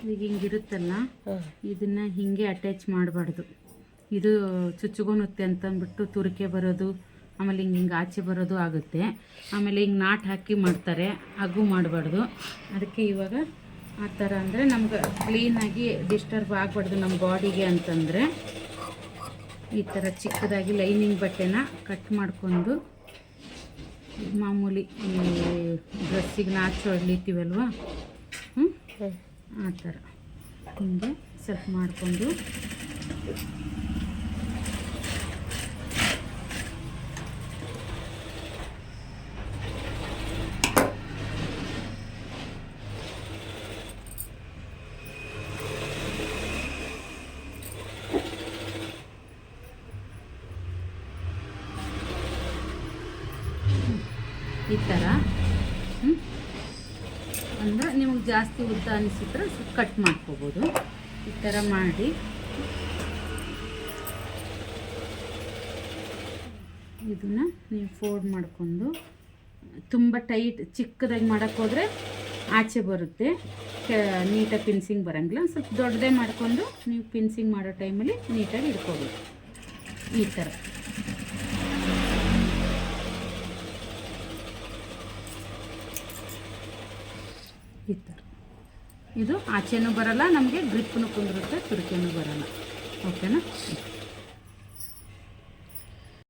ಈಗ ಹಿಂಗಿರುತ್ತಲ್ಲ, ಇದನ್ನು ಹಿಂಗೆ ಅಟ್ಯಾಚ್ ಮಾಡಬಾರ್ದು. ಇದು ಚುಚ್ಚುಗೊನುತ್ತೆ ಅಂತಂದ್ಬಿಟ್ಟು ತುರಿಕೆ ಬರೋದು, ಆಮೇಲೆ ಹಿಂಗೆ ಆಚೆ ಬರೋದು ಆಗುತ್ತೆ. ಆಮೇಲೆ ಹಿಂಗೆ ನಾಟ್ ಹಾಕಿ ಮಾಡ್ತಾರೆ, ಹಾಗೂ ಮಾಡಬಾರ್ದು. ಅದಕ್ಕೆ ಇವಾಗ ಆ ಥರ ಅಂದರೆ ನಮ್ಗೆ ಕ್ಲೀನಾಗಿ ಡಿಸ್ಟರ್ಬ್ ಆಗಬಾರ್ದು ನಮ್ಮ ಬಾಡಿಗೆ ಅಂತಂದರೆ ಈ ಥರ ಚಿಕ್ಕದಾಗಿ ಲೈನಿಂಗ್ ಬಟ್ಟೆನ ಕಟ್ ಮಾಡಿಕೊಂಡು ಮಾಮೂಲಿ ಡ್ರೆಸ್ಸಿಗೆ ನಾಚು ಹೊಡ್ಲಿತೀವಲ್ವ, ಆ ಥರ ಹಿಂಗೆ ಸ್ವಲ್ಪ ಮಾಡಿಕೊಂಡು ಈ ಥರ ಅಂದರೆ ನಿಮಗೆ ಜಾಸ್ತಿ ಉದ್ದ ಅನಿಸಿದ್ರೆ ಸ್ವಲ್ಪ ಕಟ್ ಮಾಡ್ಕೋಬೋದು. ಈ ಥರ ಮಾಡಿ ಇದನ್ನು ನೀವು ಫೋಲ್ಡ್ ಮಾಡಿಕೊಂಡು ತುಂಬ ಟೈಟ್ ಚಿಕ್ಕದಾಗಿ ಮಾಡೋಕ್ಕೋದ್ರೆ ಆಚೆ ಬರುತ್ತೆ, ನೀಟಾಗಿ ಪಿನ್ಸಿಂಗ್ ಬರೋಂಗಿಲ್ಲ. ಸ್ವಲ್ಪ ದೊಡ್ಡದೇ ಮಾಡಿಕೊಂಡು ನೀವು ಪಿನ್ಸಿಂಗ್ ಮಾಡೋ ಟೈಮಲ್ಲಿ ನೀಟಾಗಿ ಇಟ್ಕೋಬೇಕು. ಈ ಥರ ಈ ಥರ ಇದು ಆಚೆನೂ ಬರಲ್ಲ, ನಮಗೆ ಗ್ರಿಪ್ಪನ್ನು ಕುಂದಿರುತ್ತೆ, ತುರಿಕೆನೂ ಬರಲ್ಲ. ಓಕೆನಾ?